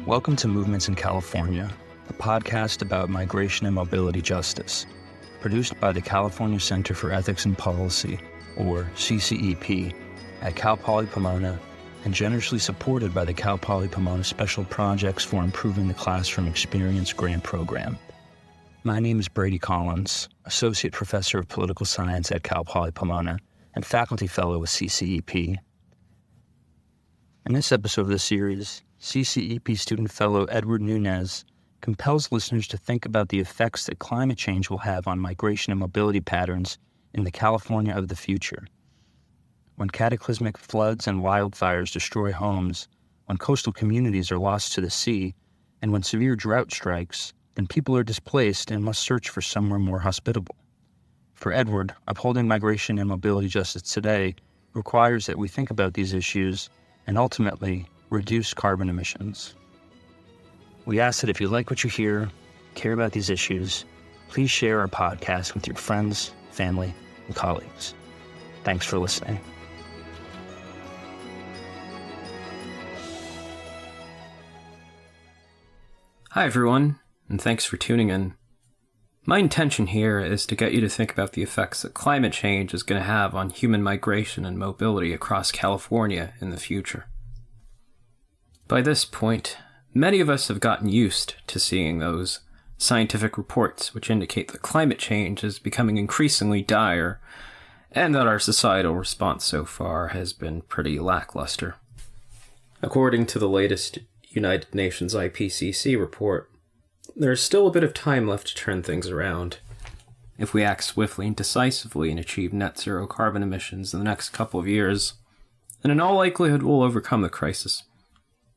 Welcome to Movements in California, a podcast about migration and mobility justice, produced by the California Center for Ethics and Policy, or CCEP, at Cal Poly Pomona, and generously supported by the Cal Poly Pomona Special Projects for Improving the Classroom Experience Grant Program. My name is Brady Collins, Associate Professor of Political Science at Cal Poly Pomona and Faculty Fellow with CCEP. In this episode of the series, CCEP student fellow Edward Nunez compels listeners to think about the effects that climate change will have on migration and mobility patterns in the California of the future. When cataclysmic floods and wildfires destroy homes, when coastal communities are lost to the sea, and when severe drought strikes, then people are displaced and must search for somewhere more hospitable. For Edward, upholding migration and mobility justice today requires that we think about these issues and ultimately reduce carbon emissions. We ask that if you like what you hear, care about these issues, please share our podcast with your friends, family, and colleagues. Thanks for listening. Hi everyone, and thanks for tuning in. My intention here is to get you to think about the effects that climate change is going to have on human migration and mobility across California in the future. By this point, many of us have gotten used to seeing those scientific reports which indicate that climate change is becoming increasingly dire, and that our societal response so far has been pretty lackluster. According to the latest United Nations IPCC report, there's still a bit of time left to turn things around. If we act swiftly and decisively and achieve net zero carbon emissions in the next couple of years, then in all likelihood we'll overcome the crisis.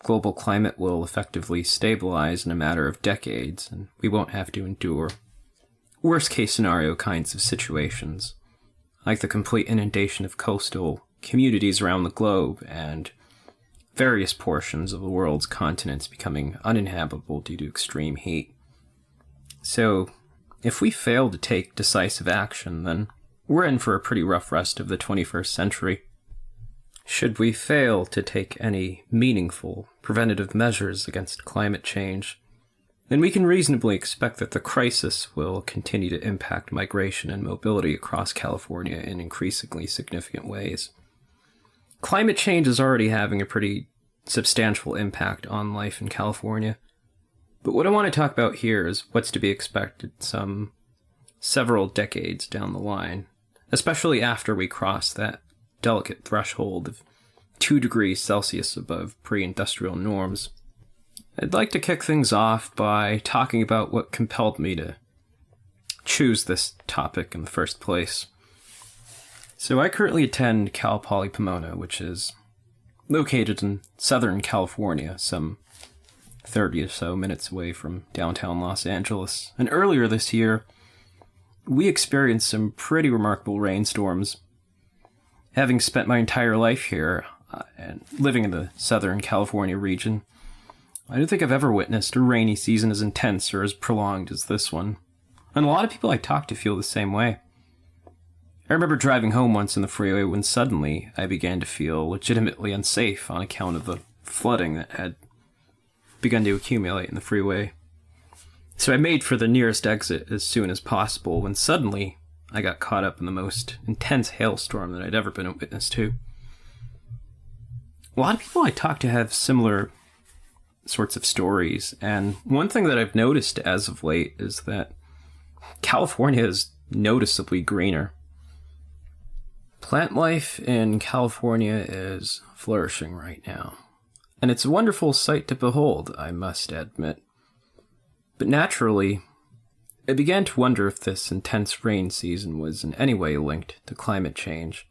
Global climate will effectively stabilize in a matter of decades, and we won't have to endure worst-case scenario kinds of situations, like the complete inundation of coastal communities around the globe and various portions of the world's continents becoming uninhabitable due to extreme heat. So, if we fail to take decisive action, then we're in for a pretty rough rest of the 21st century. Should we fail to take any meaningful preventative measures against climate change, then we can reasonably expect that the crisis will continue to impact migration and mobility across California in increasingly significant ways. Climate change is already having a pretty substantial impact on life in California, but what I want to talk about here is what's to be expected several decades down the line, especially after we cross that delicate threshold of 2 degrees Celsius above pre-industrial norms. I'd like to kick things off by talking about what compelled me to choose this topic in the first place. So I currently attend Cal Poly Pomona, which is located in Southern California, some 30 or so minutes away from downtown Los Angeles. And earlier this year, we experienced some pretty remarkable rainstorms. Having spent my entire life here and living in the Southern California region, I don't think I've ever witnessed a rainy season as intense or as prolonged as this one. And a lot of people I talk to feel the same way. I remember driving home once in the freeway when suddenly I began to feel legitimately unsafe on account of the flooding that had begun to accumulate in the freeway. So I made for the nearest exit as soon as possible when suddenly I got caught up in the most intense hailstorm that I'd ever been a witness to. A lot of people I talk to have similar sorts of stories, and one thing that I've noticed as of late is that California is noticeably greener. Plant life in California is flourishing right now, and it's a wonderful sight to behold, I must admit. But naturally, I began to wonder if this intense rain season was in any way linked to climate change.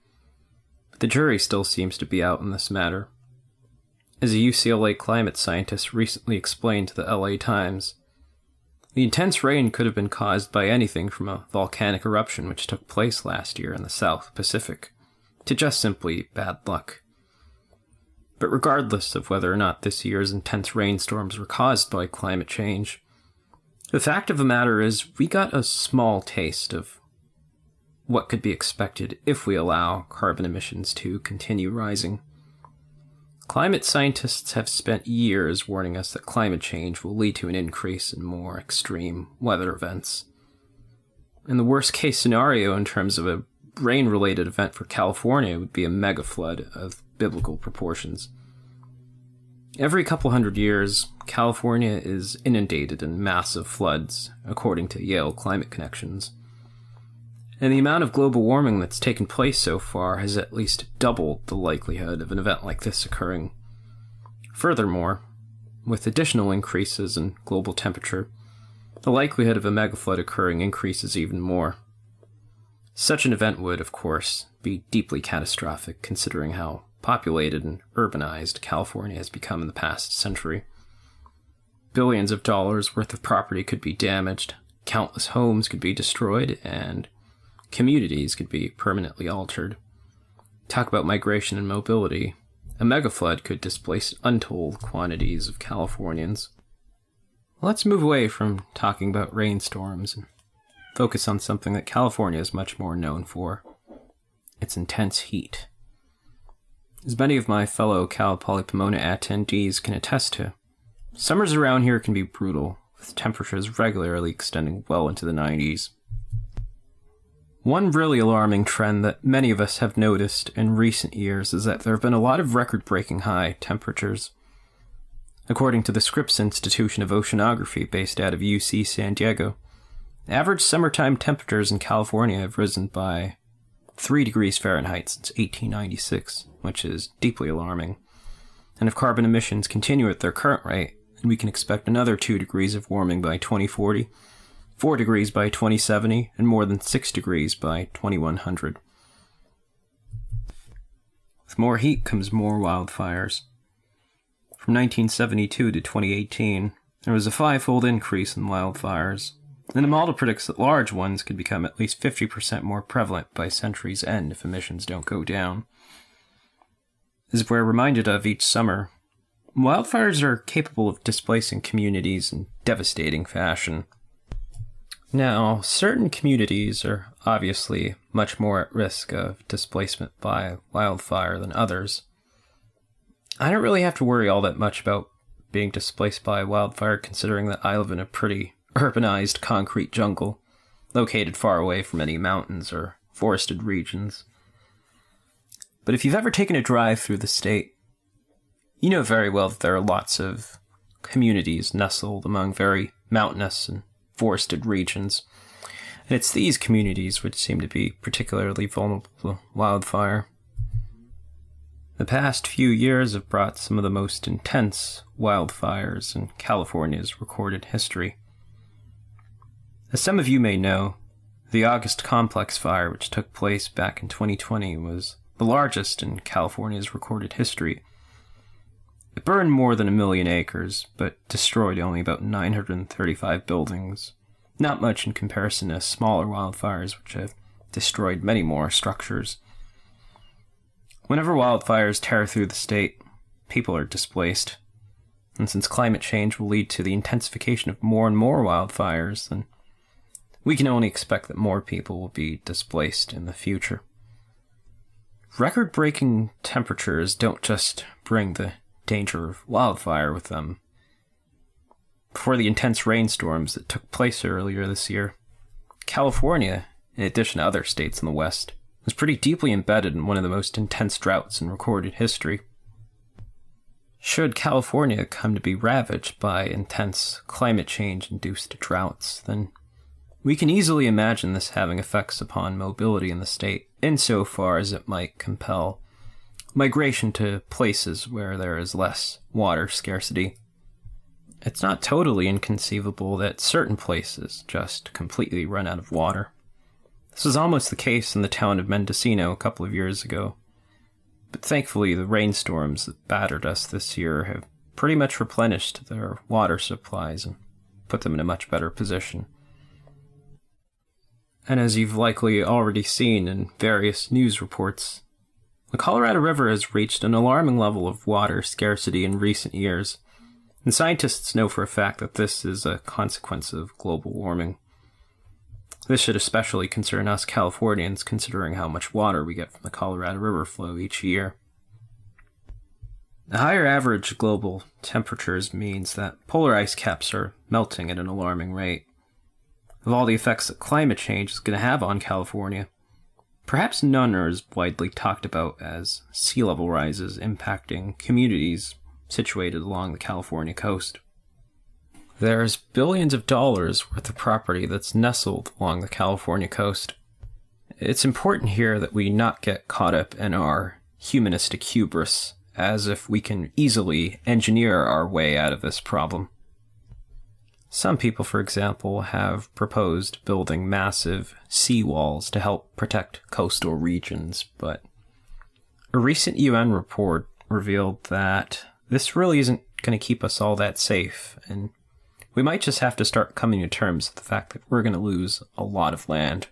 But the jury still seems to be out in this matter. As a UCLA climate scientist recently explained to the LA Times, the intense rain could have been caused by anything from a volcanic eruption which took place last year in the South Pacific, to just simply bad luck. But regardless of whether or not this year's intense rainstorms were caused by climate change, the fact of the matter is we got a small taste of what could be expected if we allow carbon emissions to continue rising. Climate scientists have spent years warning us that climate change will lead to an increase in more extreme weather events. And the worst case scenario in terms of a rain-related event for California would be a mega flood of biblical proportions. Every couple hundred years, California is inundated in massive floods, according to Yale Climate Connections. And the amount of global warming that's taken place so far has at least doubled the likelihood of an event like this occurring. Furthermore, with additional increases in global temperature, the likelihood of a megaflood occurring increases even more. Such an event would, of course, be deeply catastrophic considering how populated and urbanized California has become in the past century. Billions of dollars worth of property could be damaged, countless homes could be destroyed, and communities could be permanently altered. Talk about migration and mobility. A megaflood could displace untold quantities of Californians. Let's move away from talking about rainstorms and focus on something that California is much more known for: its intense heat. As many of my fellow Cal Poly Pomona attendees can attest to, summers around here can be brutal, with temperatures regularly extending well into the 90s. One really alarming trend that many of us have noticed in recent years is that there have been a lot of record-breaking high temperatures. According to the Scripps Institution of Oceanography based out of UC San Diego, average summertime temperatures in California have risen by 3 degrees Fahrenheit since 1896, which is deeply alarming. And if carbon emissions continue at their current rate, we can expect another 2 degrees of warming by 2040, 4 degrees by 2070, and more than 6 degrees by 2100. With more heat comes more wildfires. From 1972 to 2018, there was a 5-fold increase in wildfires, and the model predicts that large ones could become at least 50% more prevalent by century's end if emissions don't go down. As we're reminded of each summer, wildfires are capable of displacing communities in devastating fashion. Now, certain communities are obviously much more at risk of displacement by wildfire than others. I don't really have to worry all that much about being displaced by wildfire, considering that I live in a pretty urbanized concrete jungle, located far away from any mountains or forested regions. But if you've ever taken a drive through the state, you know very well that there are lots of communities nestled among very mountainous and forested regions, and it's these communities which seem to be particularly vulnerable to wildfire. The past few years have brought some of the most intense wildfires in California's recorded history. As some of you may know, the August Complex fire, which took place back in 2020, was the largest in California's recorded history. It burned more than 1 million acres, but destroyed only about 935 buildings. Not much in comparison to smaller wildfires, which have destroyed many more structures. Whenever wildfires tear through the state, people are displaced. And since climate change will lead to the intensification of more and more wildfires, then we can only expect that more people will be displaced in the future. Record-breaking temperatures don't just bring the danger of wildfire with them. Before the intense rainstorms that took place earlier this year, California, in addition to other states in the West, was pretty deeply embedded in one of the most intense droughts in recorded history. Should California come to be ravaged by intense climate change-induced droughts, then we can easily imagine this having effects upon mobility in the state, insofar as it might compel migration to places where there is less water scarcity. It's not totally inconceivable that certain places just completely run out of water. This was almost the case in the town of Mendocino a couple of years ago, but thankfully the rainstorms that battered us this year have pretty much replenished their water supplies and put them in a much better position. And as you've likely already seen in various news reports, the Colorado River has reached an alarming level of water scarcity in recent years, and scientists know for a fact that this is a consequence of global warming. This should especially concern us Californians, considering how much water we get from the Colorado River flow each year. The higher average global temperatures means that polar ice caps are melting at an alarming rate. Of all the effects that climate change is going to have on California, perhaps none are as widely talked about as sea level rises impacting communities situated along the California coast. There's billions of dollars worth of property that's nestled along the California coast. It's important here that we not get caught up in our humanistic hubris, as if we can easily engineer our way out of this problem. Some people, for example, have proposed building massive seawalls to help protect coastal regions, but a recent UN report revealed that this really isn't going to keep us all that safe, and we might just have to start coming to terms with the fact that we're going to lose a lot of land.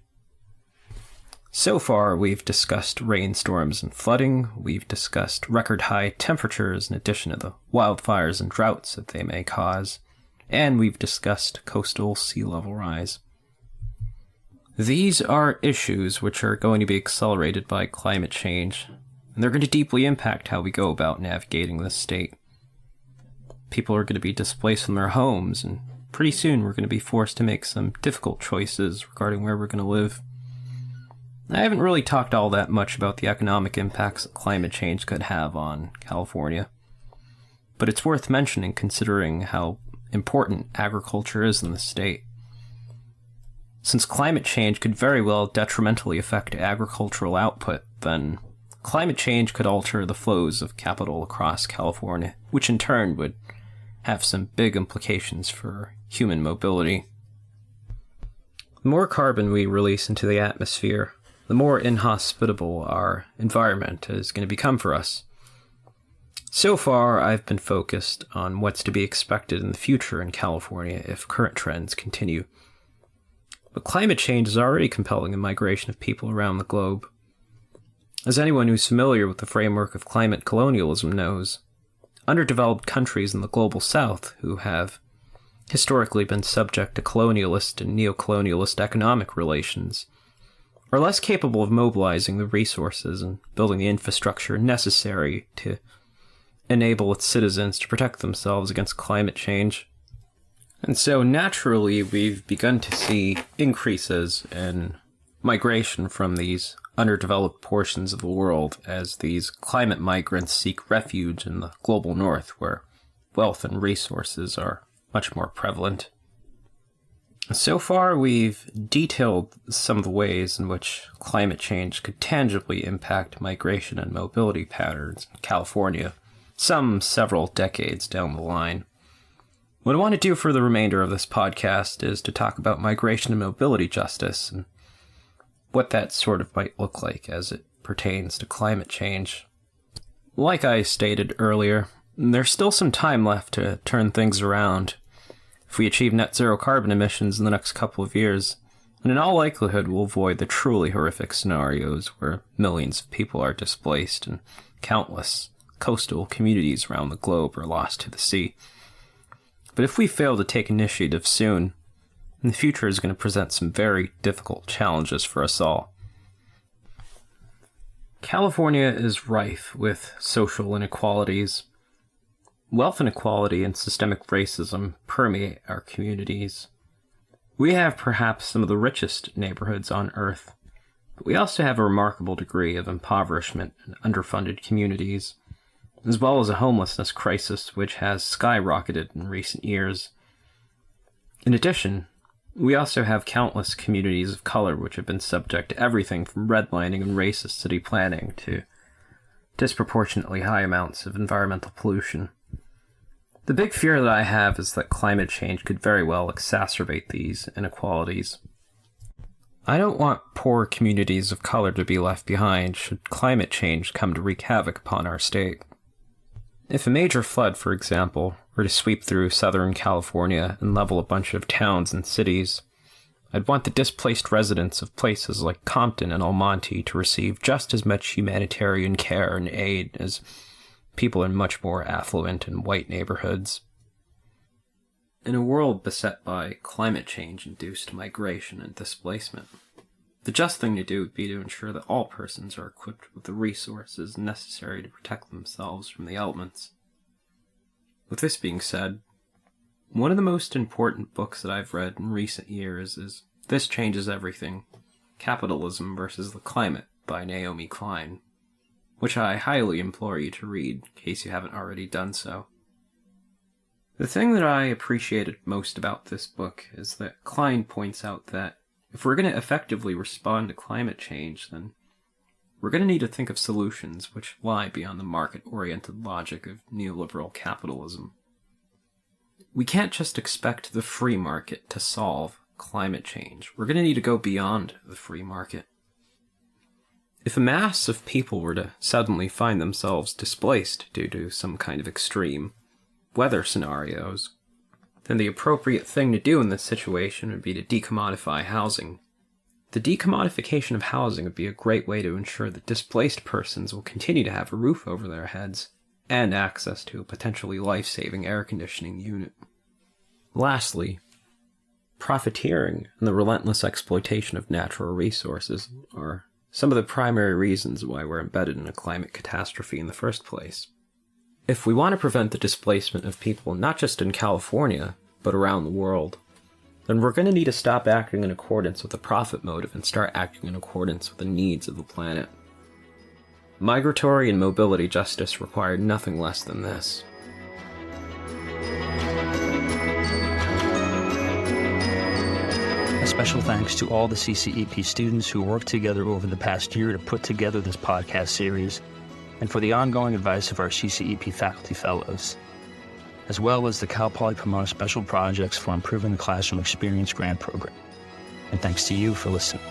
So far, we've discussed rainstorms and flooding, we've discussed record-high temperatures in addition to the wildfires and droughts that they may cause, and we've discussed coastal sea level rise. These are issues which are going to be accelerated by climate change, and they're going to deeply impact how we go about navigating this state. People are going to be displaced from their homes, and pretty soon we're going to be forced to make some difficult choices regarding where we're going to live. I haven't really talked all that much about the economic impacts that climate change could have on California, but it's worth mentioning considering how important agriculture is in the state. Since climate change could very well detrimentally affect agricultural output, then climate change could alter the flows of capital across California, which in turn would have some big implications for human mobility. The more carbon we release into the atmosphere, the more inhospitable our environment is going to become for us. So far, I've been focused on what's to be expected in the future in California if current trends continue. But climate change is already compelling the migration of people around the globe. As anyone who's familiar with the framework of climate colonialism knows, underdeveloped countries in the global south who have historically been subject to colonialist and neocolonialist economic relations are less capable of mobilizing the resources and building the infrastructure necessary to enable its citizens to protect themselves against climate change. And so naturally we've begun to see increases in migration from these underdeveloped portions of the world as these climate migrants seek refuge in the global north where wealth and resources are much more prevalent. So far, we've detailed some of the ways in which climate change could tangibly impact migration and mobility patterns in California, some several decades down the line. What I want to do for the remainder of this podcast is to talk about migration and mobility justice and what that sort of might look like as it pertains to climate change. Like I stated earlier, there's still some time left to turn things around. If we achieve net zero carbon emissions in the next couple of years, and in all likelihood we'll avoid the truly horrific scenarios where millions of people are displaced and countless coastal communities around the globe are lost to the sea. But if we fail to take initiative soon, the future is going to present some very difficult challenges for us all. California is rife with social inequalities. Wealth inequality and systemic racism permeate our communities. We have perhaps some of the richest neighborhoods on Earth, but we also have a remarkable degree of impoverishment and underfunded communities, as well as a homelessness crisis which has skyrocketed in recent years. In addition, we also have countless communities of color which have been subject to everything from redlining and racist city planning to disproportionately high amounts of environmental pollution. The big fear that I have is that climate change could very well exacerbate these inequalities. I don't want poor communities of color to be left behind should climate change come to wreak havoc upon our state. If a major flood, for example, were to sweep through Southern California and level a bunch of towns and cities, I'd want the displaced residents of places like Compton and Almonte to receive just as much humanitarian care and aid as people in much more affluent and white neighborhoods. In a world beset by climate change-induced migration and displacement, The just thing to do would be to ensure that all persons are equipped with the resources necessary to protect themselves from the elements. With this being said, one of the most important books that I've read in recent years is This Changes Everything: Capitalism versus the Climate by Naomi Klein, which I highly implore you to read in case you haven't already done so. The thing that I appreciated most about this book is that Klein points out that if we're going to effectively respond to climate change, then we're going to need to think of solutions which lie beyond the market-oriented logic of neoliberal capitalism. We can't just expect the free market to solve climate change. We're going to need to go beyond the free market. If a mass of people were to suddenly find themselves displaced due to some kind of extreme weather scenarios, then the appropriate thing to do in this situation would be to decommodify housing. The decommodification of housing would be a great way to ensure that displaced persons will continue to have a roof over their heads and access to a potentially life-saving air conditioning unit. Lastly, profiteering and the relentless exploitation of natural resources are some of the primary reasons why we're embedded in a climate catastrophe in the first place. If we want to prevent the displacement of people not just in California, but around the world, then we're going to need to stop acting in accordance with the profit motive and start acting in accordance with the needs of the planet. Migratory and mobility justice require nothing less than this. A special thanks to all the CCEP students who worked together over the past year to put together this podcast series, and for the ongoing advice of our CCEP faculty fellows, as well as the Cal Poly Pomona Special Projects for Improving the Classroom Experience grant program. And thanks to you for listening.